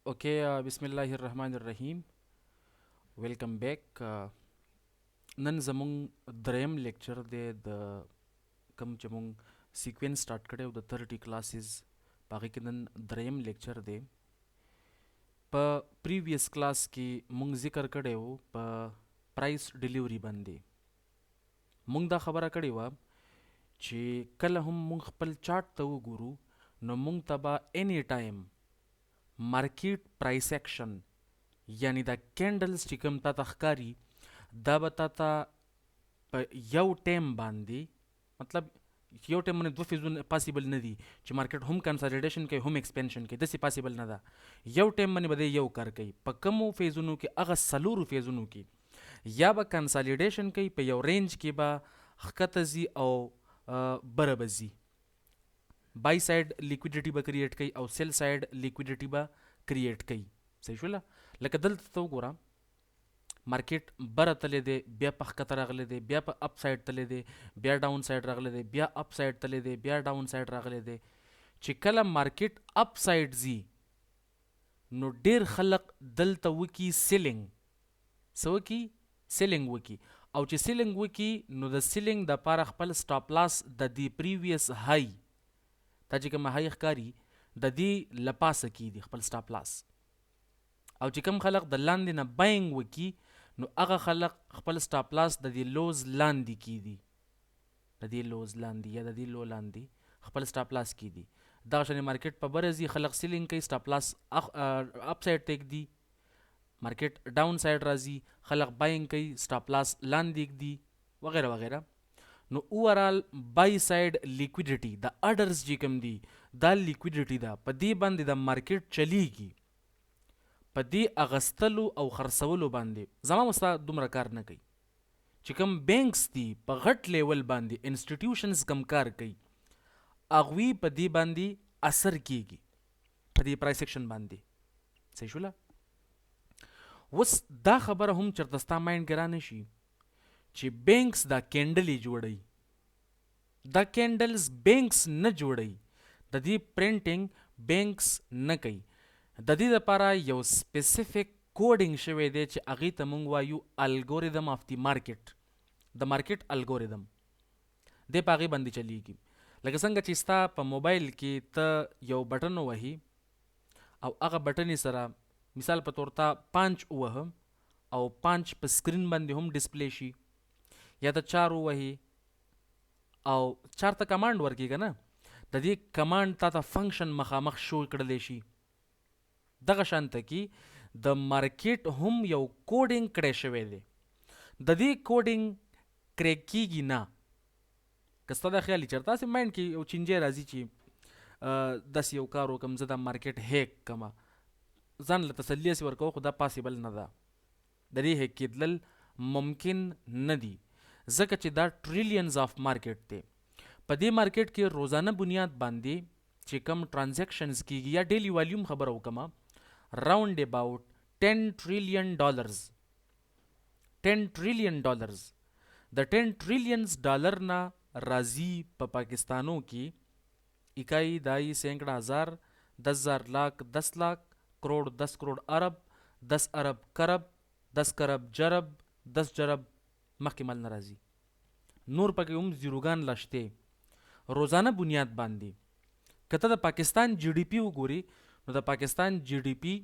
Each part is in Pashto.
اوکے بسم الله الرحمن الرحیم. ویلکم بیک. نن زمونږ دریم لیکچر دی د کوم چې مونږ سیکوینس سٹارټ کړی و د 30 کلاسز په هغې کې نن دریم لیکچر دی. په پریویس کلاس کې مونږ ذکر کړی و په پرایس ډیلیوري باندې. مونږ دا خبره کړې وه چې کله هم مونږ خپل چارټ ته وګورو نو مونږ ته به اني ټایم مارکیټ پرایس ایکشن یعنی دا کینډلز چې کوم تا ته ښکاري دا به تا ته په یو ټایم باندې مطلب یو ټایم باندې دوه فیزونه پاسیبل نه دي چې مارکیټ هم کنسالیډیشن کوي هم ایکسپینشن کوي، داسې پاسیبل نه ده. یو ټایم باندې به دی یو کار کوي. په کومو فیزونو کې هغه څلورو فیزونو کې یا به کنسالیډیشن کوي، په یو رینج کې به ښکته ځي او بره به ځي. بای ساید لیکویډیټي به کریټ کوي او سیل ساید لیکویډیټي به کریټ کوي. صحیح شوله؟ لکه دلته ته وګوره مارکیټ بره تللی دی، بیا په ښکته راغلی دی، بیا په اپ ساید تللی دی، بیا ډاون ساید راغلی دی، بیا اپ ساید تللی دی، بیا ډاون ساید راغلی دی. چې کله مارکیټ اپ ساید ځي نو ډیر خلق دلته وکي سیلینګ. څه وکي؟ سیلینګ وکي. او چې سیلینګ وکي نو د سیلینګ دپاره خپل سټاپ لاس د دې پریویس های تا چې کومه های ښکاري د دې لپاسه کیدي خپل سټاپ لاس. او چې کوم خلق د لاندې نه باینګ وکي نو هغه خلق خپل سټاپ لاس د دې لوز لاندې کیدي، د دې لوز لاندې یا د دې لو لاندې خپل سټاپ لاس کیدي. دغه شان مارکیټ په بره ځي، خلق سیلینګ کوي، سټاپ لاس اپ ساید ته ږدي. مارکیټ ډاون ساید راځي، خلق باینګ کوي، سټاپ لاس لاندې ږدي وغیره وغیره. نو اوورال بای ساید لیکویډیټي د اډرز چې کوم دي دا لیکویډیټي ده، په دې باندې د مارکیټ چلیږي، په دې اغستلو او خرڅولو باندې زما مستا دومره کار نه کوي. چې کوم بینکس دي په غټ لیول باندې انسټیټیوشنز کم کار کوي هغوی په دې باندې اثر کیږي، په دې پرایس ایکشن باندې. صحیح شوله؟ اوس دا خبره هم چېرته ستا مایند کې را نشي چې بینکس دا کینډلې جوړوي. دا کینډلز بینکس نه جوړوي، د دې پرنټینګ بینکس نه کوي. د دې لپاره یو سپیسیفیک کوډینګ شوی دی چې هغې ته موږ وایو الګوریدم آف دی مارکیټ. د مارکیټ الګوریدم دی په هغې باندې چلیږي. لکه څنګه چې ستا په موبایل کې ته یو بټن ووهي او هغه بټن سره مثال په تور تا پانچ ووهه او پانچ په سکرین باندې هم ډسپلی شي، یا د چار ووهي او چار ته کمانډ ورکړي که نه، د دې کمانډ تا ته فنکشن مخامخ شو کړلی شي. دغه شانته کې د مارکیټ هم یو کوډینګ کړی شوی دی. د دې کوډینګ کریک کیږي نه. که ستا دا خیال وي چېرته داسې مایند کې یو چینجی راځي چې داسې یو کار وکړم زه دا مارکیټ هیک کړمه، ځان له تسلي هسې ورکوه، خو دا پاسیبل نه ده. د دې هیک کېدلل ممکن نه دي، ځکه چې دا ټریلینز آف مارکیټ دی. په دې مارکیټ کې روزانه بنیاد باندې چې کم ټرانزیکشنز کیږي یا ډیلی والیوم خبره وکړمه راوند اباؤٹ 10 ټریلین ډالرز. 10 ټریلین ډالرز د 10 ټریلینز ډالر نه راځي په پاکستانو کې اکائی دائی سینکڑا ہزار 10,000 لاکھ 10 لاکھ کروڑ 10 کروڑ ارب 10 ارب کرب 10 کرب جرب 10 جرب مخکې مال نه راځي. نور پکې هم زیروګان لشته روزانه بنیاد باندې. که ته د پاکستان جی ډي پی وګوري نو د پاکستان جی ډي پی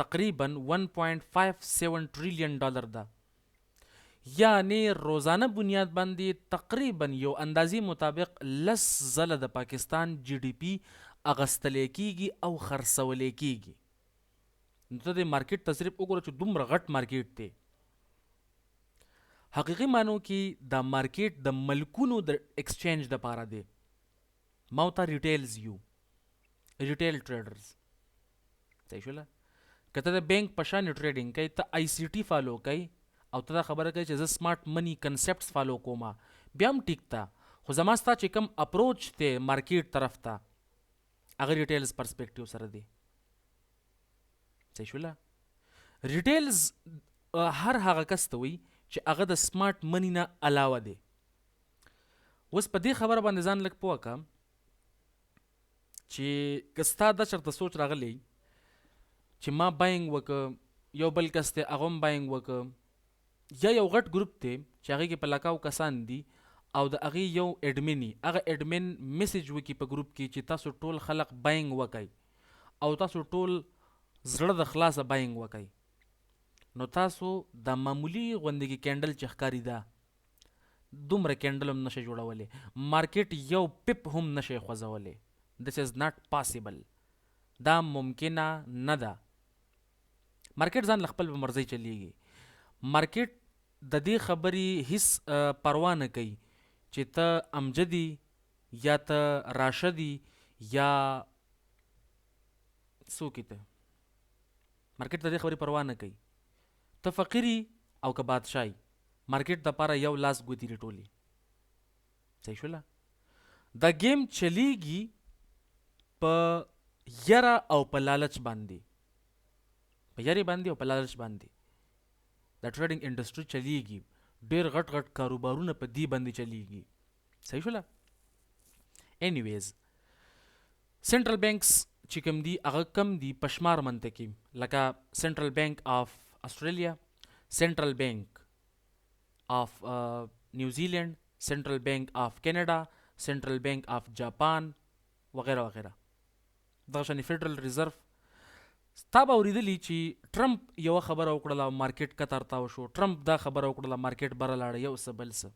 تقریبا 1.57 ټریلین ډالر ده، یعنی روزانه بنیاد باندې تقریبا یو اندازې مطابق 10 ځله د پاکستان جی ډي پی اغستلی کیږي او خرڅولی کیږي. نو ته د مارکیټ ته صرف وګوره چې دومره غټ مارکیټ دی. حقیقي معنو کې دا مارکیټ د ملکونو د ایکسچینج د پاره دی. ماوتا ریټیلز یو ریټیل ټریډرز. صحیح شوله؟ که ته د بینک په شان ټریډینګ کوي، ته آی سی ټي فالو کوي او ته دا خبره کوي چې زه سمارټ منی کنسپټس فالو کومه، بیا هم ټیک ته، خو زما ستا چې کوم اپروچ دی مارکیټ طرف ته هغه ریټیلز پرسپیکټیو سره دی. صحیح شوله؟ ریټیلز هر هغه کس ته وي چې هغه د سمارټ منی نه علاوه دی. اوس په دې خبره باندې ځان لږ پوه کړه چې که ستا دا چېرته سوچ راغلی چې ما باینګ وکړه یو بل کس دی هغه هم باینګ وکړه یا یو غټ ګروپ دی چې هغې کې په لکاو کسان دي او د هغې یو اډمن هغه اډمن میسج وکړي په ګروپ کې چې تاسو ټول خلق باینګ وکئ او تاسو ټول زړه د خلاصه باینګ وکئ نو تاسو د معمولی غوندې کې کینډل چې ښکاري ده دومره کینډل هم نشئ جوړولی مارکیټ یو پپ هم نشئ خوځولی دس از ناٹ پاسبل دا ممکنه نه ده مارکیټ ځان له خپل په مرضۍ چلیږي مارکیټ د دې خبرې هیڅ پروا نه کوي چې ته امجدي یا ته راشدي یا څوک ته مارکیټ د دې خبرې پروا نه کوي ته فقیری او که بادشاهي مارکیټ دپاره یو لاس ګوتې لټولي صحیح شوله دا گیم چلیږي په یره او په لالچ باندې په یرې باندې او په لالچ باندې د ټریډینګ انډسټري چلیږي ډېر غټ غټ کاروبارونه په دې باندې چلیږي صحیح شوله انیویز سنټرل بینکس چې کوم دي هغه کم دي په شمار منطقي لکه سنټرل بینک آف استرالیا سنټرل بینک آف نیوزیلینڈ سنټرل بینک آف کینیډا سنټرل بینک آف جاپان وغیره وغیره دغه شانې فیډرل ریزرو تا به اورېدلي چې ټرمپ یوه خبره وکړله مارکیټ کتر تاو شو ټرمپ دا خبره وکړله مارکیټ بره لاړه یو څه بل څه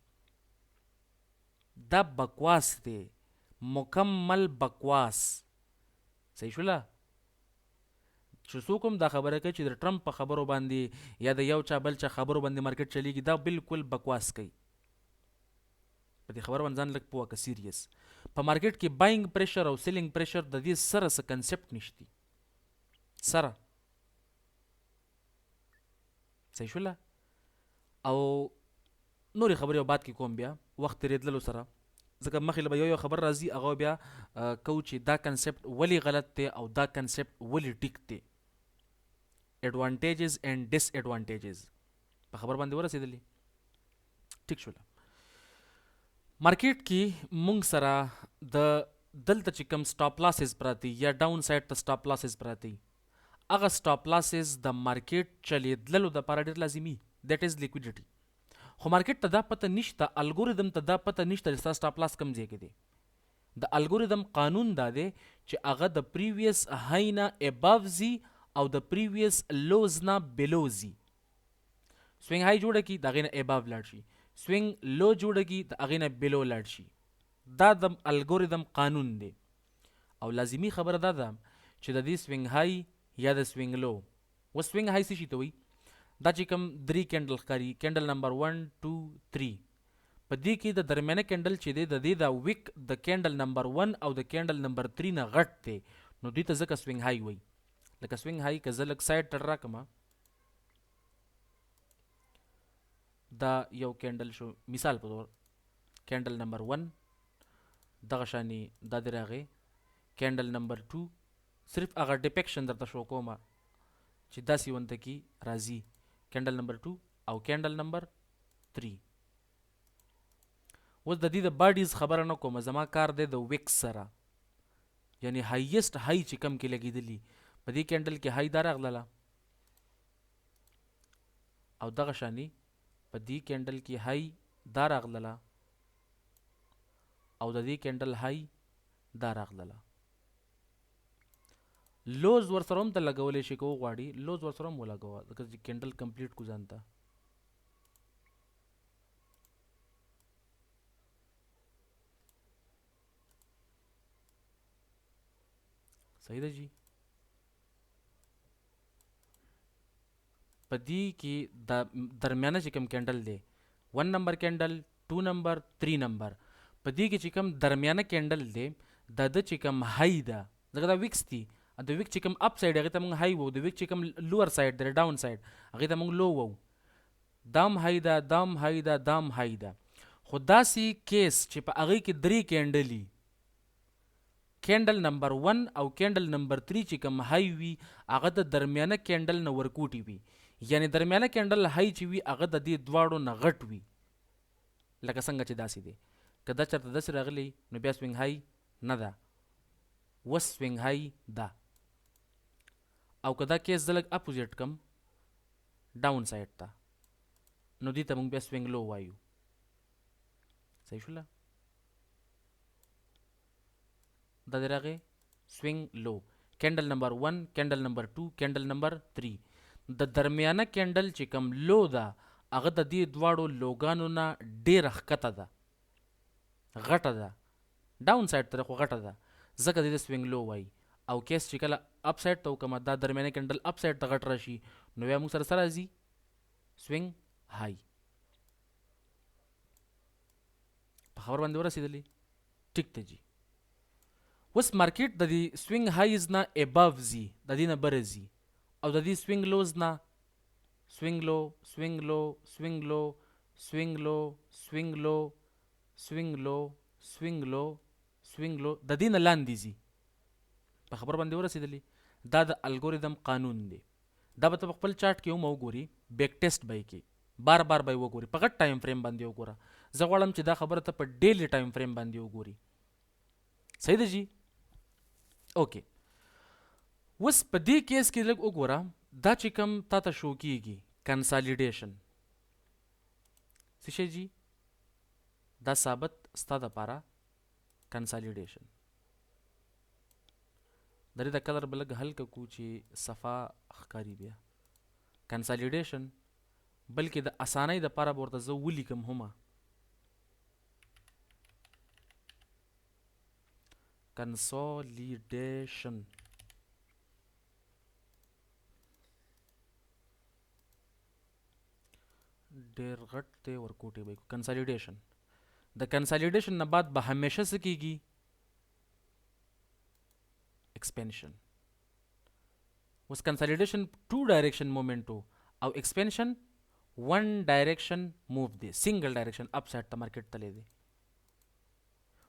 دا بکواس دی مکمل بکواس صحیح شوله چې څوک هم دا خبره کوي چې د ټرمپ په خبرو باندې یا د یو چا بل چا خبرو باندې مارکیټ چلیږي دا بالکل بکواس کوي په دې خبره باندې ځان لږ پوه که سیریس په مارکیټ کې باینګ پریشر او سیلینګ پریشر د دې سره څه کنسپټ نشتی سره صحیح شوله او نورې خبرې او بات کې کوم بیا وخت تېرېدلو سره ځکه مخې له به یو خبر راځي هغه بیا کو چې دا کنسپټ ولې غلط دی او دا کنسپټ ولې ټیک دی ایڈوانټیجز اینڈ ډس ایڈوانټیجز په خبر باندې ورسېدلی ټیک شوله مارکیټ کې مونږ سره د دلته چې کوم سټاپ لاسز پراتی یا ډاون سایډ ته سټاپ لاسز پراتی هغه سټاپ لاسز د مارکیټ چلیدلو دپاره ډېر لازمي دیٹ از لیکویډیټي خو مارکیټ ته دا پته نشته الګوریدم ته دا پته نشته چې ستا سټاپ لاس کم ځای کې دی د الګوریدم قانون دا دی چې هغه د پریویس های نه اباو ځي او د پریویس لوز نه بلو ځي سوینګ های جوړه کړي د هغې نه اباو لاړ شي سوینګ لو جوړه کړي د هغې نه بلو لاړ شي دا د الګوریدم قانون دی او لازمي خبره دا ده چې د دې سوینګ های یا د سوینګ لو و سوینګ های څه شي ته وایي دا چې کوم 3 کینډل ښکاري کینډل نمبر 1 2 3 په دې کې د درمیانه کینډل چې دی د دې دا ویک د کینډل نمبر 1 او د کینډل نمبر 3 نه غټ دی نو دوی ته ځکه سوینګ های وایي لکه سوینګ های که زه لږ سایډ ته راکړم دا یو کینډل شو مثال په طور کینډل نمبر 1 دغه شانې دا دې راغی کینډل نمبر 2 صرف هغه ډیپیکشن درته شو کومه چې داسې ونته کې راځي کینډل نمبر 2 او کینډل نمبر 3 اوس د دې د باډیز خبره نه کومه زما کار دی د ویکس سره یعنی هایست های چې کم کې لګېدلي په دې کینډل کې های دا راغلله او دغه شانې په دې کینډل کې های دا راغلله او د دې کینډل های دا راغلله لوز ورسره هم ته لګولی شي که وغواړي لوز ورسره هم ولګوه ځکه چې کینډل کمپلیټ کو ځان ته صحیح ده جی په دې کې د درمیانه چې کوم کینډل دی 1 نمبر کینډل 2 نمبر 3 نمبر په دې کې چې کوم درمیانه کینډل دی د چې کوم های ده ځکه دا ویکس دي د ویک چې کوم اپ سایډ هغې ته مونږ های وو د ویک چې کوم لوور سایډ دی ډاون سایډ هغې ته مونږ لو وو دام های ده دام های ده دام های ده خو داسې کیس چې په هغې کې 3 کینډلي کینډل نمبر 1 او کینډل نمبر 3 چې کوم های وي هغه د درمیانه کینډل نه ورکوټي وي یعنی درمیانه کینډل های چې وي هغه د دې دواړو نه غټ وي لکه څنګه چې داسې دی که دا چېرته داسې راغلی نو بیا سوینګ های نه ده وس سوینګ های ده او که دا کیس زه لږ اپوزیټ کم ډاون سایډ ته نو دې ته موږ بیا سوینګ لو وایو. صحیح شوله؟ دا دې راغی سوینګ لو. کینډل نمبر 1 کینډل نمبر 2 کینډل نمبر 3. د درمیانه کینډل چې کوم لو ده هغه د دې دواړو لوګانو نه ډېره ښکته ده، غټه ده، ډاون سایډ ته خو غټه ده، ځکه دې ته سوینګ لو وایي. او کیس چې کله اپ سایډ ته وکړم دا درمیانه کینډل اپ سایډ ته غټ راشي نو بیا موږ سره څه راځي؟ سوینګ هاي. په خبر باندې ورسېدلې؟ ټیک ته جي. اوس مارکیټ د دې سوینګ هایز نه اباو ځي، د دې نه بره ځي، او د دې سوینګ لوز نه سوینګ لو سوینګ لو سوینګ لو سوینګ لو سوینګ لو سوینګ لو سوینګ لو سوینګ لو د دې نه لاندې ځي. په خبر باندې ورسېدلې؟ دا د الګوریدم قانون دی. دا به ته په خپل چارټ کې هم وګوري، بیک ټیسټ به یې کې، بار بار به یې وګوري، په غټ ټایم فریم باندې وګوره. زه غواړم چې دا خبره ته په ډیلی ټایم فریم باندې وګوري. صحیح ده جی؟ اوکې. اوس په دې کیس کې لږ وګوره، دا چې کوم تا ته شو کیږي کنسالیډیشن څه شی جی؟ دا ثابت ستا دپاره کنسالیډیشن. د دې د کلر به لږ هلکه کو چې صفا ښکاري بیا. کنسالیډیشن بلکې د اسانۍ دپاره به ورته زه ولیکم هما. کنسالیډیشن ډېر غټ دی ورکوټی به کنسالیډیشن. د کنسالیډیشن نه بعد به همیشه څه کیږي؟ ایکسپینشن. اوس کنسالیډیشن 2 ډایریکشن مومنټ او ایکسپینشن 1 ډایریکشن موو دی، سنگل ډایریکشن اپ سایډ ته مارکیټ تللی دی.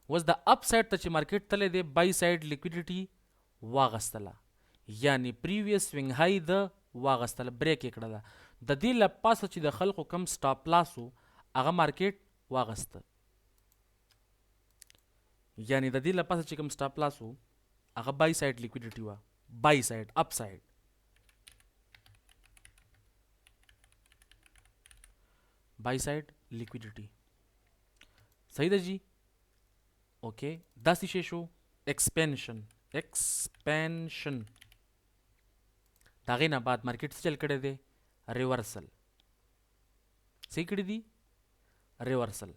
اوس د اپ سایډ ته چې مارکیټ تللی دی بای سایډ لیکویډیټي واغستله، یعنی پریویس سوینګ های د واغستله، بریک یې کړه ده. د دې له پاسه چې د خلکو کم سټاپ لاس و هغه مارکیټ واغسته، یعنی د دې له پاسه چې کم سټاپ لاس و هغه بای سایډ لیکویډیټي وه، بای سایډ اپ سایډ. بای سایډ لیکویډیټي. صحیح ده جی؟ اوکې. دا څه شی شو؟ ایکسپینشن. ایکسپینشن د هغې نه بعد مارکیټ څه چل کړی دی؟ ریورسل. صحیح کړي دي؟ ریورسل.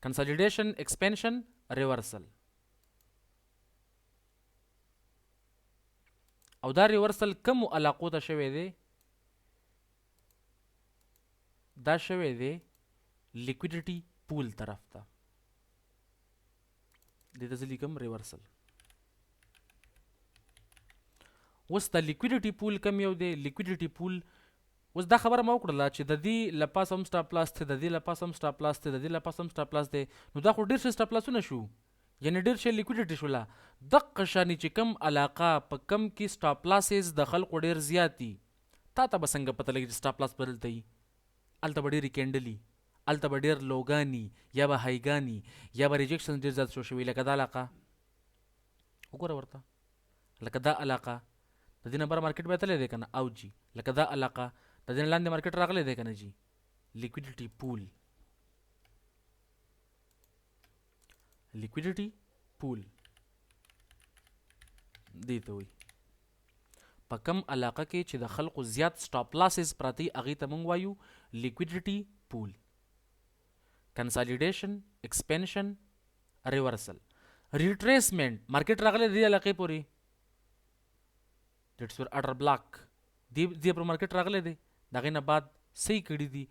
کنسالیډیشن، ایکسپینشن، ریورسل. او دا ریورسل کمو علاقو ته شوی دی؟ دا شوی دی لیکویډیټي پول طرف ته. دې ته زه لیکم ریورسل. اوس د لیکویډیټي پول کم یو دی؟ لیکویډیټي پول اوس دا خبره ما وکړله چې د دې له پاسه هم سټاپ لاس دی، د دې له پاسه هم سټاپ لاس دی، د دې له پاسه هم سټاپ لاس دی، نو دا خو ډېر ښه سټاپ لاسونه شو، یعنې ډېر ښه لیکویډیټي شوله. دقه شانې چې کم علاقه په کم کې سټاپ لاسز د خلکو ډېر زیات دي، تا ته به څنګه پته لګي چې سټاپ لاس به دلته وي؟ هلته به ډېرې کینډلي، هلته به ډېر لوګاني یا به هایګاني یا به ریجکشن ډېر زیات شو شوي. لکه دا علاقه وګوره ورته، لکه دا علاقه د دې نه بره مارکیټ به تللی دی که نه؟ او جي لکه دا علاقه د دې نه لاندې مارکیټ راغلی دی که نه جي؟ لیکویډیټي پول. لیکویډیټي پول دې ته وایي. په کم علاقه کې چې د خلکو زیات سټاپ لاسز پراته وي هغې ته موږ وایو لیکویډیټي پول. کنسالیډیشن، ایکسپینشن، ریورسل. ریټریسمنټ مارکیټ راغلی دې علاقې پورې، دیټس یور اډر بلاک، دې پر مارکیټ راغلی دی، د هغې نه بعد صحیح کړي دي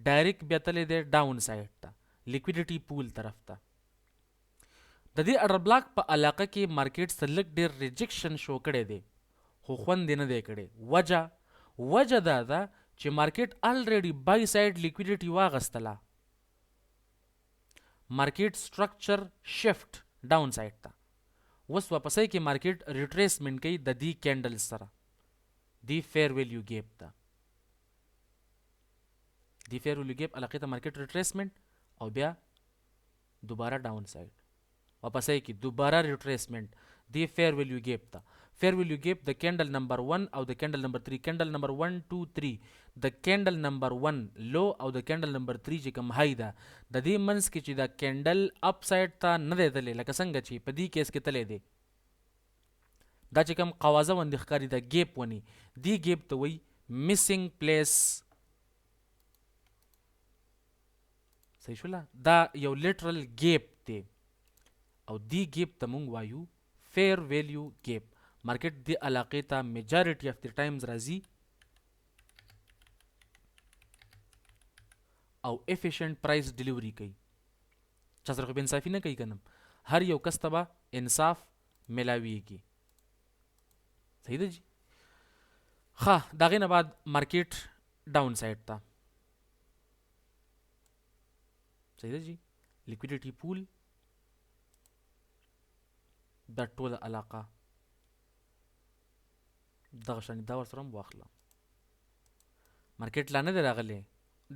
ډایرکټ بیا تللی دی ډاون سایډ ته لیکویډیټي پول طرف ته. د دې اډر بلاک په علاقه کې مارکیټ څه لږ ډېر ریجکشن شو کړی دی، خو خوند یې نه دی کړی. وجه دا ده چې مارکیټ الریډي بای سایډ لیکویډیټي واغستله، مارکیټ سټرکچر شفت ډاون سایډ ته. اوس واپسۍ کې مارکیټ ریټریسمنټ کوي د دې کینډل سره، دی فیر ویلیو ګیپ ته، دی فیر ویلیو ګیپ علاقې ته مارکیټ ریټریسمنټ او بیا دوباره ډاون سایډ، واپسۍ کې دوباره ریټریسمنټ دی فیر ویلیو ګیپ ته. fair value gap د کینډل نمبر 1 او د کینډل نمبر 3 کینډل نمبر 1 2 3 د کینډل نمبر 1 لو او د کینډل نمبر 3 چې کوم هاي ده د دې منځ کې چې دا کینډل اپ سایډ ته نه دی تللی لکه څنګه چې په دې کیس کې تللی دی دا چې کوم قوازه وندې ښکاري د ګیپ ونی دی ګیپ ته وایي میسنګ پلیس صحیح شوله دا یو لیټرل ګیپ دی او دی ګیپ ته مونږ وایو فیر ویلیو ګیپ مارکیټ دی علاقې ته میجارټي اف د ټایمز راځي او افیشنٹ پرایس ډیلیوري کوي چا سره خو بې انصافي نه کوي که نه هر یو کس ته به انصاف میلاویږي صحیح ده جی ښه د هغې نه بعد مارکیټ ډاون سایډ ته صحیح ده جی لیکویډیټي پول دا ټوله علاقه دغه شانې دا ورسره هم واخله مارکیټ لا نه دی راغلی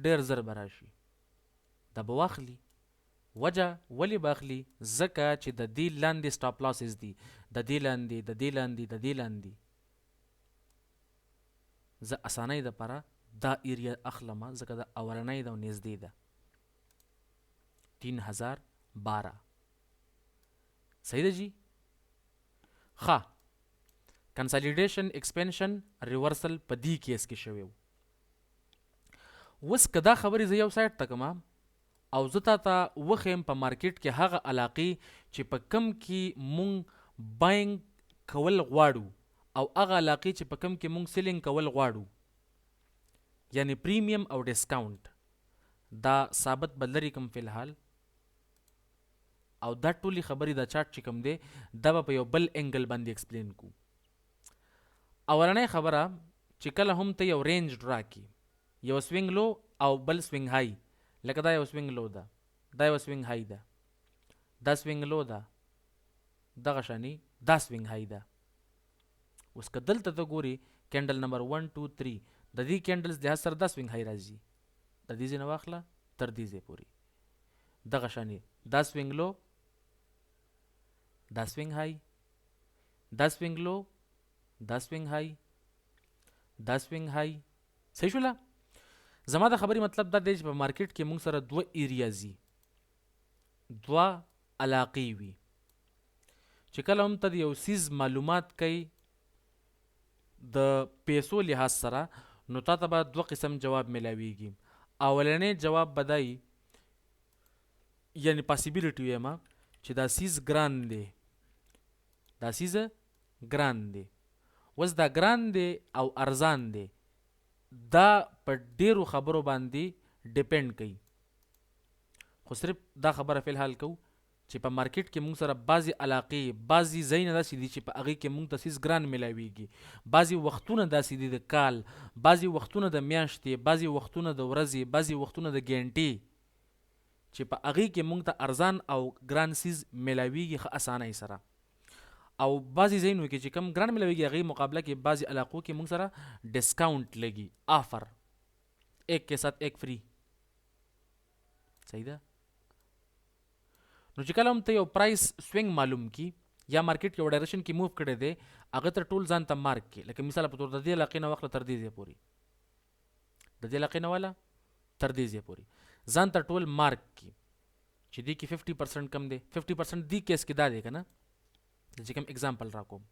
ډېر زر به راشي دا به واخلي وجه ولې به اخلي ځکه چې د دې لاندې سټاپ لاسز دي د دې لاندې د دې لاندې د دې لاندې زه اسانۍ دپاره دا ایریا اخلمه ځکه د اولنۍ ده او نږدې ده 3012 صحیح ده جی ښه کنسالیډیشن ایکسپینشن ریورسل په دې کیس کې شوی و اوس که دا خبرې زه یو سایډ ته کړم او زه تا ته وښیم په مارکیټ کې هغه علاقې چې په کم کې مونږ باینګ کول غواړو او هغه علاقې چې په کم کې مونږ سیلینګ کول غواړو یعنی پریمیم او ډسکاونټ دا ثابت به لري کوم فی الحال او دا ټولې خبرې دا چارټ چې کوم دی دا به په یو بل انګل باندې ایکسپلین کو اولنۍ خبره چې کله هم ته یو رینج ډرا کی یو سوینګ لو او بل سوینګ هاي لکه دا یو سوینګ لو ده دا یو سوینګ هاي ده دا سوینګ لو ده دغه شانی دا سوینګ هاي ده اوس که دلته ته ګوري کینډل نمبر 1 2 3 د دې کینډلز لحاظ سره دا سوینګ هاي راځي د دې ځای نه واخله تر دې ځای پورې دغه شانی دا سوینګ لو دا سوینګ هاي دا سوینګ لو دا سوینګ هاي دا سوینګ هاي صحیح شوله زما د خبرې مطلب دا دی چې په مارکیټ کې مونږ سره دوه ایریازي دوه علاقې وي چې کله هم ته د یو سیز معلومات کوي د پیسو لحاظ سره نو تا ته به دوه قسم جواب میلاویږي اولنی جواب به دی یعنی پاسیبیلیټي ویمه چې دا سیز ګران دی دا سیز ګران دی اوس دا ګران دی او ارزان دی دا په ډیرو خبرو باندې ډیپینډ کوي خو صرف دا خبره فی الحال کوو چې په مارکیټ کې مونږ سره بعضې علاقې بعضې ځایونه داسې دي چې په هغې کې مونږ ته سیز ګران میلاویږي بعضې وختونه داسې دي د کال بعضې وختونه د میاشتې بعضې وختونه د ورځې بعضې وختونه د ګینټې چې په هغې کې مونږ ته ارزان او ګران سیز میلاویږي ښه اسانۍ سره او بعضی ځایونو کې چې کم ګران ملویږي هغې مقابله کې بعضی علاقو کې مونږ سره ډسکاونټ لګي آفر ایک کے ساتھ ایک فری صحیح ده نو چې کله هم ته یو پرایس سوینګ معلوم کی یا مارکیټ یو ډایرکشن کې موو کړی دی هغه ته ټول ځان ته مارک کړي لکه مثال په طور د دې علاقې نه واخله تر دې ځای پورې د دې علاقې نه واله تر دې ځای پورې ځان ته ټول مارک کړي چې دې کې 50% کم دی 50% دې کیس کې دا دی که نه چې کوم اگزامپل را کوم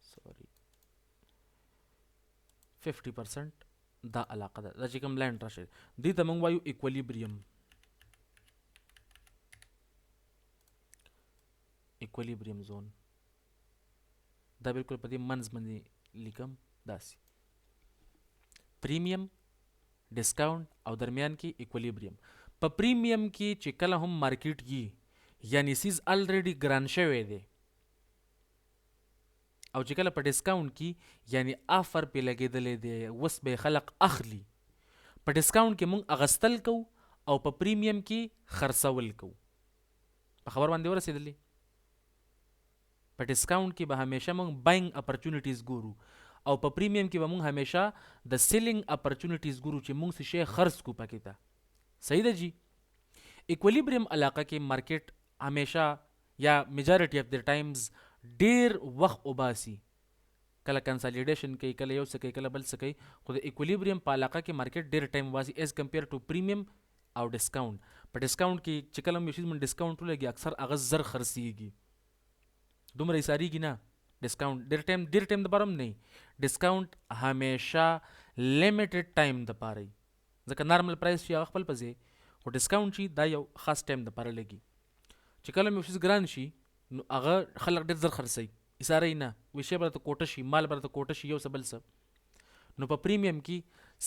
سوري 50% دا علاقه ده دا چې کوم لینډ راشي دې ته موږ وایو ایکولیبریم زون دا بالکل په دې منځ باندې لیکم داسې پریمیم ډسکاونټ او درمیان کې ایکولیبریم په پریمیم کې چې کله هم مارکیټ کې یعنی سیز الریډي ګران شوی دی او چې کله په ډسکاونټ کې یعنی آفر پې لګېدلی دی اوس به خلق اخلي په ډسکاونټ کې مونږ اغستل کوو او په پریمیم کې خرڅول کوو په خبر باندې ورسېدلی په ډسکاونټ کې به همیشه مونږ باینګ اپرچونیټیز ګورو او په پریمیم کې به مونږ همیشه د سیلینګ اپرچونیټیز ګورو چې مونږ څه شی خرڅ کو پکې ته صحیح ده جی ایکولیبریم علاقه کې مارکیټ همیشه یا میجارټي اف د ټایمز ډیر وخت وباسي، کله کنسالیډیشن کوي، کله یو څه کوي، کله بل څه کوي، خو د ایکولیبریم په علاقه کې مارکیټ ډیر ټایم وباسي ایز کمپیر ټو پریمیم او ډسکاونټ. په ډسکاونټ کې چې کله هم یو شي من ډسکاونټ ولګي اکثر هغه زر خرڅیږي، دومره یې ساریږي نه. ډسکاونټ ډیر ټایم دپاره هم نه. ډسکاونټ همیشه لیمیټډ ټایم دپاره وي، ځکه نارمل پرایس شي هغه خپل په ځای، خو ډسکاونټ شي دا یو خاص ټایم دپاره لګي. چې کله هم یو شیز ګران شي نو هغه خلک ډېر زر خرڅوي، ایساره یې نه، ویشی به درته کوټه شي، مال به درته کوټه شي، یو څه بل څه. نو په پریمیم کې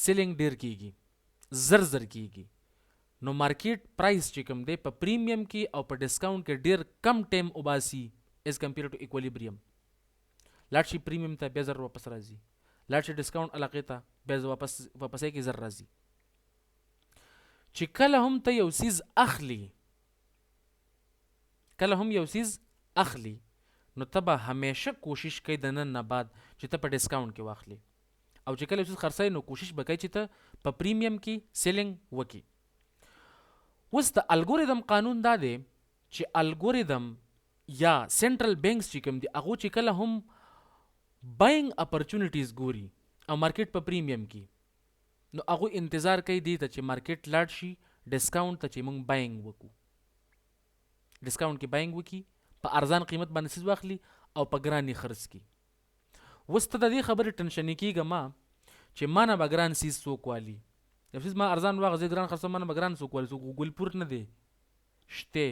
سیلینګ ډېر کیږي، زر کیږي. نو مارکیټ پرایس چې کوم دی په پریمیم کې او په ډسکاونټ کې ډېر کم ټایم وباسي ایز کمپیر ټو ایکولیبریم. لاړ شي پریمیم ته بیا زر واپس راځي، لاړ شي ډسکاونټ علاقې ته بیا واپسې کې زر راځي. چې کله هم ته یو سیز اخلي، کله هم یو سیز اخلي نو ته به همیشه کوشش کوي د نن نه بعد چې ته په ډسکاونټ کې واخلي، او چې کله یو څه خرڅوي نو کوشش به کوي چې ته په پریمیم کې سیلینګ وکړي. اوس د الګوریدم قانون دا دی چې الګوریدم یا سنټرل بینکس چې کوم دي هغه چې کله هم باینګ اپرچونیټیز ګوري او مارکیټ په پریمیم کې، نو هغه انتظار کوي دی ته چې مارکیټ لاړ شي ډسکاونټ ته چې موږ باینګ وکړو، ډسکاونټ کې باینګ وکړي، په ارزان قیمت باندې سیز واخلي او په ګران یې خرڅ کړي. اوس ته د دې خبرې ټنشن کېږه ما چې ما نه به ګران سیز څوک والي، یو سیز ما ارزان واغه زه ګران خرڅوم، ما نه به ګران څوک والي، څوک ګلپور نه دی شته،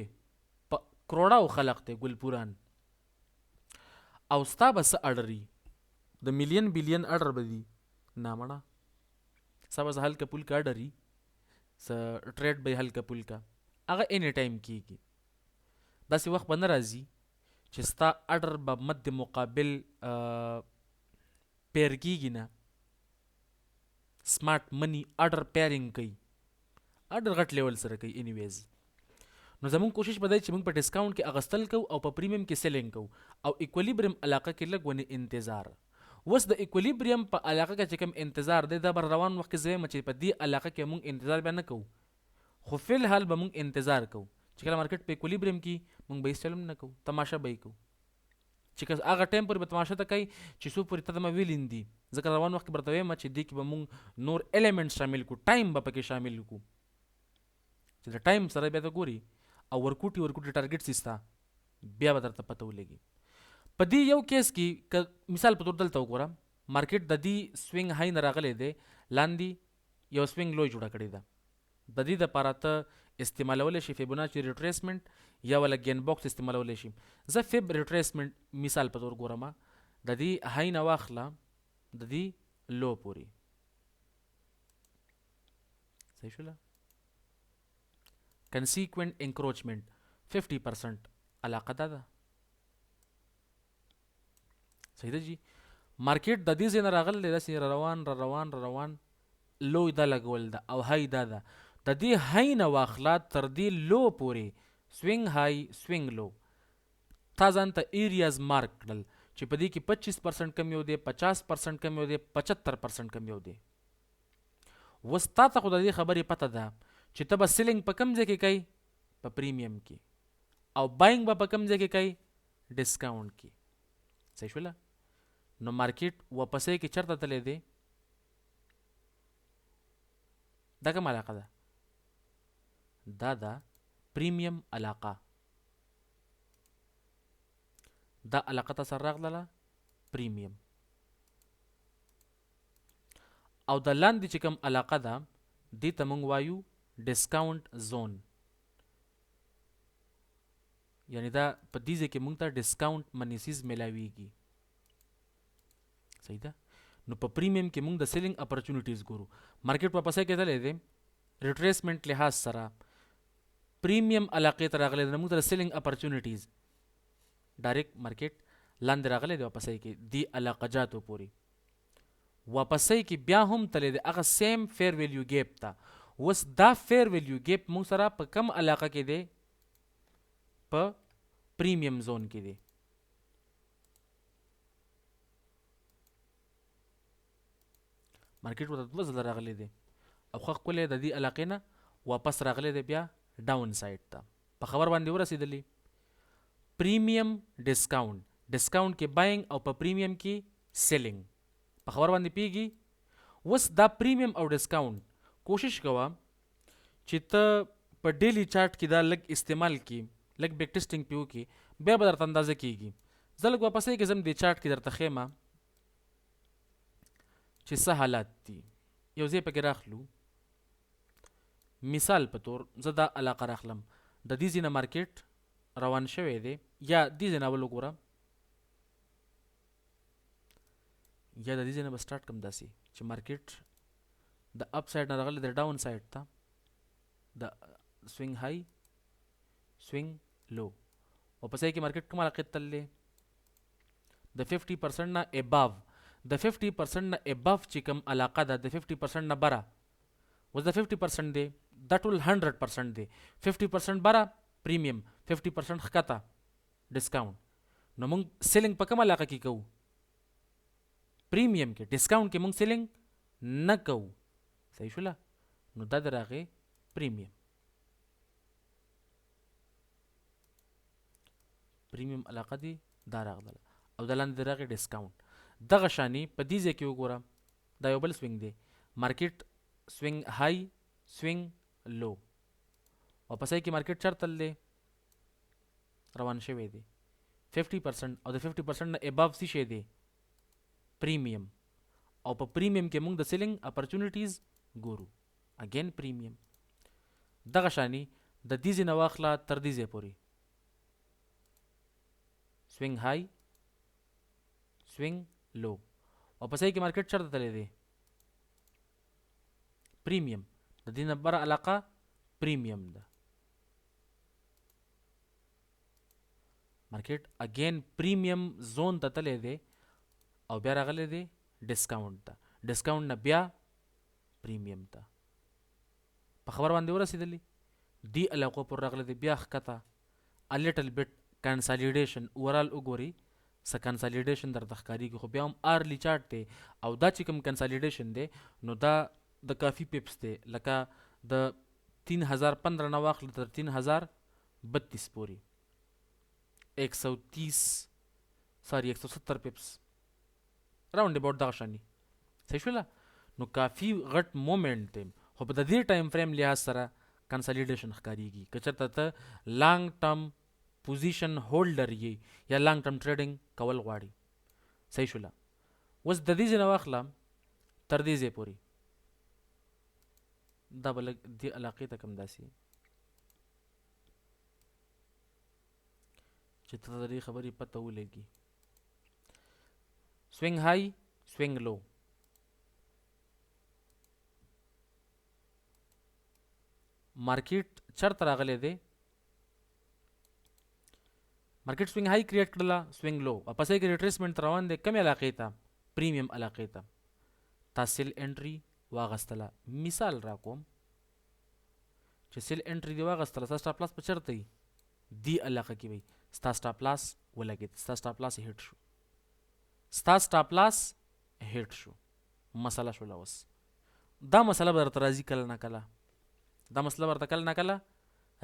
په کروڑاو خلق دی ګلپوران. او ستا به څه اډري د ملین بلین اډر به دي نه مړه، ستا به څه هلکه پولکه اډري، څه ټریډ به یې هلکه پولکه، هغه اینی ټایم کېږي. داسې وخت به نه راځي چې ستا اډر به مد مقابل پیر کېږي نه. سمارټ منی اډر پیرینګ کوي، اډر غټ لیول سره کوي انیویز. نو زمونږ کوشش به دی چې موږ په ډسکاونټ کې اغستل کوو او په پریمیم کې سیلینګ کوو، او ایکولیبریم علاقه کې لږ ونې انتظار. اوس د ایکولیبریم په علاقه کې چې کوم انتظار دی دا به روان وخت کې زه وایم چې په دې علاقه کې موږ انتظار بیا نه کوو، خو فی الحال به موږ انتظار کوو چې کله مارکیټ په ایکولیبریم کې موږ به هیڅ چل هم نه کوو، تماشه به یې کوو. چې هغه ټایم پورې به تماشه ته کوي چې څو پورې ته دمه ویلین دي، ځکه روان وخت کې به درته وایم چې دې کې به موږ نور ایلیمنټ شامل کړو، ټایم به پکې شامل کړو چې د ټایم سره بیا ته ګوري او ورکوټي ټارګټ سیستا بیا به درته پته ولګي. په دې یو کیس کې که مثال په تور دلته وګوره، مارکیټ د دې سوینګ های نه راغلی دی، لاندې یو سوینګ لوی جوړه کړې ده. د دې دپاره ته استعمالولی شي فیبوناچي ریټریسمنټ یا ولا گین باکس استعمالولی شي. زه فیب ریټریسمنټ مثال په تور ګورم، د دې های نه واخله د دې لو پورې، صحیح شوله. کنسیکوینٹ انکروچمنٹ 50% علاقه ده، صحیح ده جی. مارکیټ د دې ځای نه راغلی دی، داسې روان لو دا لګول ده او های دا ده، د دې های نه واخله تر دې لو پورې سوینګ های سوینګ لو، تا ځان ته ایریاز مارک کړل چې په دې کې 25% کم یو دی، 50% کم یو دی، 75% کم یو دی. اوس تا ته خو د دې خبرې پته ده چې ته به سیلینګ په کم ځای کې کوي، په پریمیم کې، او باینګ به په کم ځای کې کوي، ډسکاونټ کې، صحیح شوله. نو مارکیټ واپسې کې چرته تللی دی، دا کوم علاقه ده؟ دا ده پریمیم علاقه، دا علاقه ته سر راغله پریمیم. او د لاندې چې کوم علاقه ده دې ته موږ وایو ډسکاونټ زون، یعنی دا په دې ځای کې موږ ته ډسکاونټ منیسیز ملاویږي، صحیح ده. نو په پریمیم کې موږ د سیلینګ اپرچونیټیز ګورو. مارکیټ واپسې کېدلی دی ریټریسمنټ لحاظ سره پریمیم علاقې ته راغلی دی، موږ ته د سیلینګ اپرچونیټیز ډایرکټ مارکیټ لاندې راغلی دی واپسې کې دی علاقه جاتو پورې، واپسې کې بیا هم تللی دی هغه سیم فیر ویلیو ګیپ ته. اوس دا فیر ویلیو ګیپ موږ سره په کم علاقه کې دی، په پریمیم زون کې دی. مارکیټ ورته 2 ځله راغلی دی او ښه ښکلی د دې علاقې نه واپس راغلی دی بیا ډاون سایډ ته، په خبر باندې ورسېدلی. پریمیم ډسکاونټ ډسکاونټ کې باینګ او په پریمیم کې سیلینګ. په خبر باندې پیږي. وس دا پریمیم او ډسکاونټ کوشش کوه چې ته په ډیلی چارت کې دا لږ استعمال کی، لږ بیک ټیسټینګ پیو کی، بیا به درته اندازه کیږي. زه لږ واپسې کې زم دې چارت کې درته ښیمه چې څه حالات دي. یو ځای پکې راخلو. مثال په تور زه دا علاقه راخلم، د دې ځای نه مارکیټ روان شوی دی، یا دې ځای نه اول وګوره، یا د دې ځای نه به سټارټ کړم داسې چې مارکیټ د اپ سایډ نه راغلی دی ډاون سایډ ته، د سوینګ های سوینګ لو، او په ځای کې مارکیټ کوم علاقې ته تللی د 50% نه اباو. د 50% نه اباو چې کوم علاقه ده، د 50% نه بره، اوس د 50% دی، دا ټول 100% دی. 50% بره پریمیم، 50% ښکته ډسکاونټ. نو موږ سیلینګ په کوم علاقه کې کوو؟ پریمیم کې. ډسکاونټ کې موږ سیلینګ نه کوو. صحیح شوله؟ نو دا د راغې پریمیم. پریمیم علاقه دی دا راغله، او د لاندې د راغې ډسکاونټ. دغه شانی په دې ځای کې وګوره، دا یو بل سوینګ دی، مارکیټ سوینګ های سوینګ لو، او په ځای کې مارکیټ چرته تللی روان شوی دی 50%، او د 50% نه اباو څه شی دی؟ پریمیم. او په پریمیم کې موږ د سیلینګ اپرچونټیز ګورو، اگین پریمیم. دغه شانی د دې ځای نه واخله تر دې ځای پورې سوینګ های سوینګ لو، او په ځای کې مارکیټ چرته تللی دی؟ پریمیم. د دې نه بره علاقه پریمیم ده. مارکیټ اگین پریمیم زون ته تللی دی، او بیا راغلی دی ډسکاونټ ته. ډسکاونټ نه بیا پریمیم ته. په خبر باندې ورسېدلی؟ دی علاقو پر راغلی دی، بیا ښکته ا لیټل بیټ کنسالیډیشن. اوورال وګورئ څه کنسالیډیشن درته ښکارېږي، خو بیا هم ارلی چارټ دی، او دا چې کوم کنسالیډیشن دی نو دا د کافي پیپس دی، لکه د 3015 نه واخله تر 3032 پورې 170 پیپس راوند اباوټ دغه شانی. صحیح شوله؟ نو کافي غټ مومنټ دی، خو په د دې ټایم فریم لحاظ سره کنسالیډیشن ښکارېږي. که چېرته ته لانګ ټرم پوزیشن هولډر یې یا لانګ ټرم ټریډینګ کول غواړي. صحیح شوله؟ اوس د دې ځای نه واخله تر دې ځای پورې، دا به لږ دې علاقې ته کم داسې چې ته د دې خبرې پته ولګي. سوینګ های سوینګ لو، مارکیټ چرته راغلی دی؟ مارکیټ سوینګ های کریټ کړله، سوینګ لو، او پسې کې ریټریسمنټ روان دی کومې علاقې ته؟ پریمیم علاقې ته. تا سیل انټري واغستله. مثال را کوم چې سیل انټري دی واغستله، ستا سټاپ لاس په چرته وي؟ دی علاقه کې وي. ستا سټاپ لاس ولګېد، ستا سټاپ لاس هیټ شو، ستا سټاپ لاس هیټ شو. مسله شوله. اوس دا مسله به درته راځي کله نه کله، دا مسله به درته کله نه کله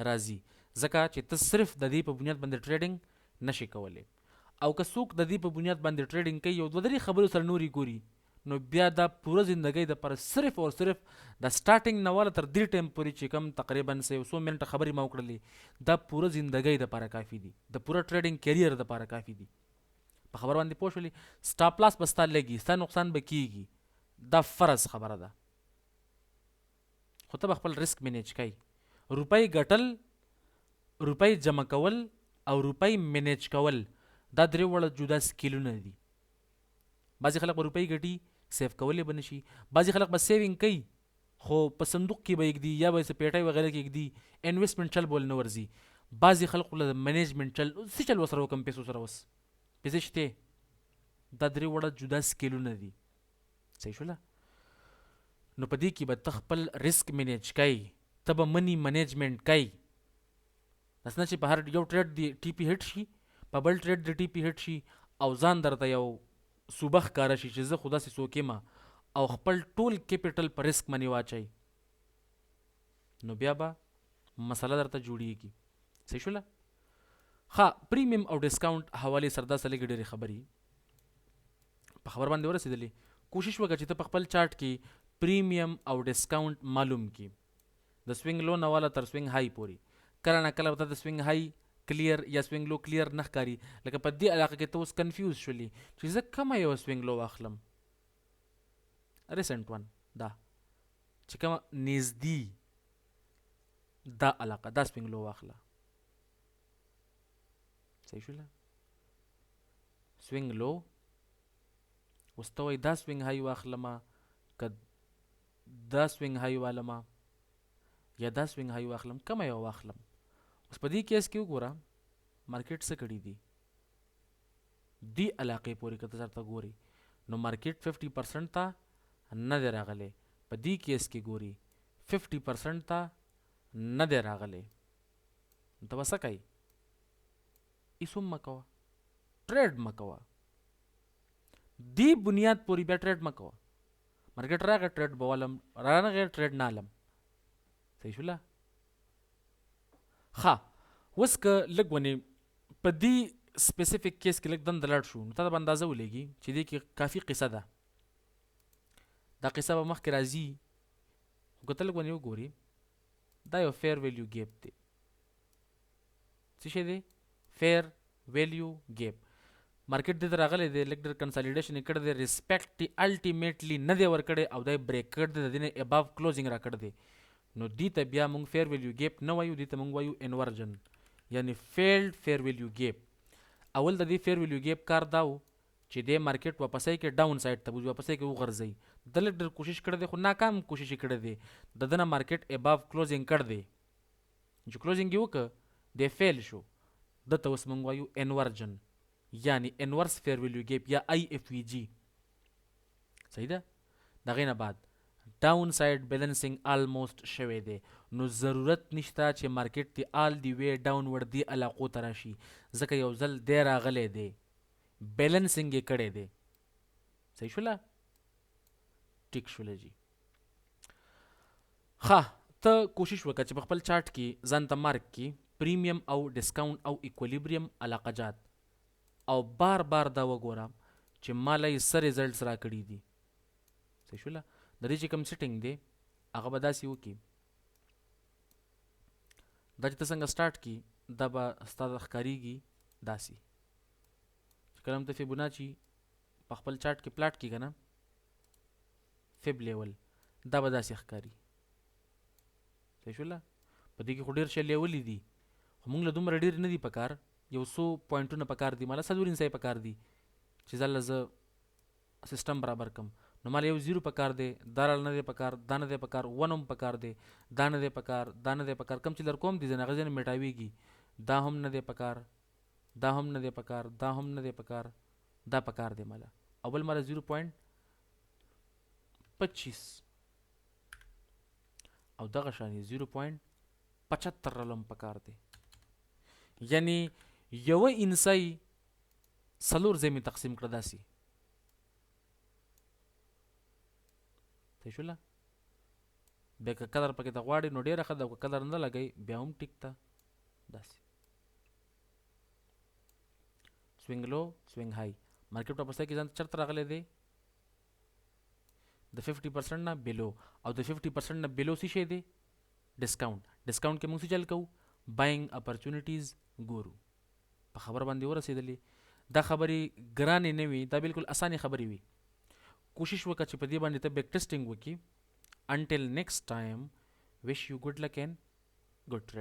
راځي، ځکه چې ته صرف د دې په بنیاد باندې ټریډینګ نشي کولی. او که څوک د دې په بنیاد باندې ټریډینګ کوي او دوه درې خبرو سره نورې ګوري، نو بیا دا پوره زندګۍ دپاره صرف او صرف د سټارټینګ نه واله تر دې ټایم پورې چې کوم تقریبا 100 منټه خبرې ما وکړلې، دا پوره زندګۍ دپاره کافي دي، د پوره ټریډینګ کیریر دپاره کافي دي. په خبر باندې پوه شولې؟ سټاپ لاس به ستا لګي، ستا نقصان به کیږي، دا فرض خبره ده، خو ته به خپل ریسک مینیج کوي. روپۍ ګټل، روپۍ جمع کول او روپۍ مینیج کول دا درې وړه جدا سکیلونه دي. بعضې خلک به روپۍ ګټي سیف کولی به نشي، بعضې خلک به سیوینګ کوي خو په صندوق کې به یږدي یا به یې څه پیټۍ وغیره کې یږدي، انویسټمنټ چل به ول نه ورځي. بعضې خلکو له منیجمنټ چل څه چل ورسره وکړم پیسو سره، اوس پیسې شتې، دا درې وړه جدا سکیلونه دي. صحیح شوله؟ نو په دې کې به ته خپل ریسک مینیج کوي، ته به منی منیجمنټ کوي، ته به سټاپ لاس داسې نه چې په هر یو ټریډ دی ټي پي هیټ شي، په بل ټریډ دی ټي پي هیټ شي او ځان درته یو صوبه ښکاره شي چې زه خو داسې څوک یم، او خپل ټول کیپیټل په ریسک باندې واچوي، نو بیا به مسله درته جوړیږي. صحیح شوله؟ ها پریمیم او ډیسکاونټ حواله سردا سره کې ډېرې خبري په خبر باندې ورسېدلې. کوشش وکړه چې ته په خپل چارت کې پریمیم او ډیسکاونټ معلوم کی د سوینګ لو نه والا تر سوینګ هاي پوري. کله نه کله ته د سوینګ هاي کلیر یا سوینګ لو کلیر نه ښکاري، لکه په دې علاقه کې ته اوس کنفیوز شولې چې زه کومه یو سوینګ لو واخلم. ریسنټ ون دا چې کومه نږدې دا علاقه دا سوینګ لو واخله. صحیح شوله سوینګ لو اوس ته وایي دا سوینګ هاي واخلمه که دا سوینګ هاي والمه یا دا سوینګ هاي واخلم، کومه یو واخلم. اوس په دې کیس کې وګوره مارکیټ څه کړي دي دی علاقې پورې که ته درته ګوري نو مارکیټ 50% ته نه دی راغلی. په دې کیس کې ګوري 50% ته نه دی راغلی. ته به څه کوي؟ هېڅ هم مه کوه، ټریډ مه کوه. دې بنیاد پورې بیا ټریډ مه کوه. مارکیټ راغی ټریډ به ولم، رانغی ټریډ نه علم. صحیح شوله ښه. اوس که لږ ونې په دې سپیسیفیک کیس کې لږ دنده لاړ شو نو تا ته به اندازه ولګي چې دې کې کافي قصه ده. دا قصه به مخکې راځي خو که ته لږ ونې وګورې دا یو فیر ویلیو ګیپ دی. څه شی دی؟ فیر ویلیو ګیپ. مارکیټ دې ته راغلی دی، لږ ډېر کنسالیډیشن یې کړی دی، ریسپیکټ یې الټیمیټلی نه دی ورکړی او دا یې بریک کړی دی، د دې نه اباو کلوزینګ راکړی دی. نو دې ته بیا موږ فیر ویلیو ګیپ نه وایو، دې ته موږ وایو انورژن یعنی فیلډ فیر ویلیو ګیپ. اول د دې فیر ویلیو ګیپ کار دا و چې دې مارکیټ واپسۍ کې ډاون سایډ ته بوځي، واپسۍ کې وغورځوي. د لږ ډېر کوشش کړی دی خو ناکام کوشش یې کړی دی. د ده نه مارکیټ اباو کلوزینګ کړی دی. چې کلوزینګ یې وکړه دی فیل شو، ده ته اوس موږ وایو انورژن یعنی انورس فیر ویلیو ګیپ یا IFVG. صحیح ده. د هغې نه بعد ډاون سایډ بیلنسینګ آلموسټ شوی دی، نو ضرورت نشته چې مارکیټ دی آل دی وی ډاون ورډ دی علاقو ته راشي، ځکه یو ځل دی راغلی دی بیلنسینګ یې کړی دی. صحیح شوله ټیک شوله جی. ښه ته کوشش وکړه چې په خپل چارټ کې ځان ته مارک کې پریمیم او ډسکاونټ او ایکولیبریم علاقه جات او بار بار دا وګوره چې ماله یې څه ریزلټس را کړي دي. صحیح شوله د دې چې کوم سیټینګ دی هغه به داسې وکړي دا چې ته څنګه سټارټ کړي دا به ستا ته ښکارېږي داسې چې کله هم ته فیبوناچي په خپل چارټ کې پلاټ کړي که نه فیب لیول دا به داسې ښکاري. صحیح شوله په دې کې خو ډېر شی لیولې دي خو موږ له دومره ډېر نه دي په کار، یو څو پوینټونه په کار دي، ماله 4 په کار دي چې ځله زه سیسټم برابر کم. نو ماله یو 0 په کار دی، دا رال نه دی په کار، دا نه دی په کار، 1 هم په کار دی، دا نه دی په کار، دا نه دی په کار. کم چې در کوم دي ځنې هغه ځینې میټاویږي. دا هم نه دی په کار، دا هم نه دی په کار، دا هم نه دی په کار، دا په کار دی ماله. او بل ماله 0.25 او دغه شانې 0.75 رالم په کار دی. یعنی یوه انسۍ 4 ځای مې تقسیم کړه داسې. صحیح شوله بیا که قدر پکې ته غواړې نو ډېره ښه ده، که قدر نه لګوي بیا هم ټیک ده. داسې سوینګ لو سوینګ هاي مارکیټ واپسۍ کې ځان چېرته راغلی دی د 50% نه بلو، او د 50% نه بلو څه شی دی ډسکاونټ. ډسکاونټ کې موږ څه چل کوو باینګ اپرچونیټیز ګورو. په خبر باندې ورسېدلې دا خبرې ګرانې نه وي، دا بالکل اسانې خبرې وي. کوشش وکړه چې په دې باندې ته بیک ټیسټینګ وکړي. انټل نیکسټ ټایم وش یو ګډ لک اینڈ ګډ ټریډ.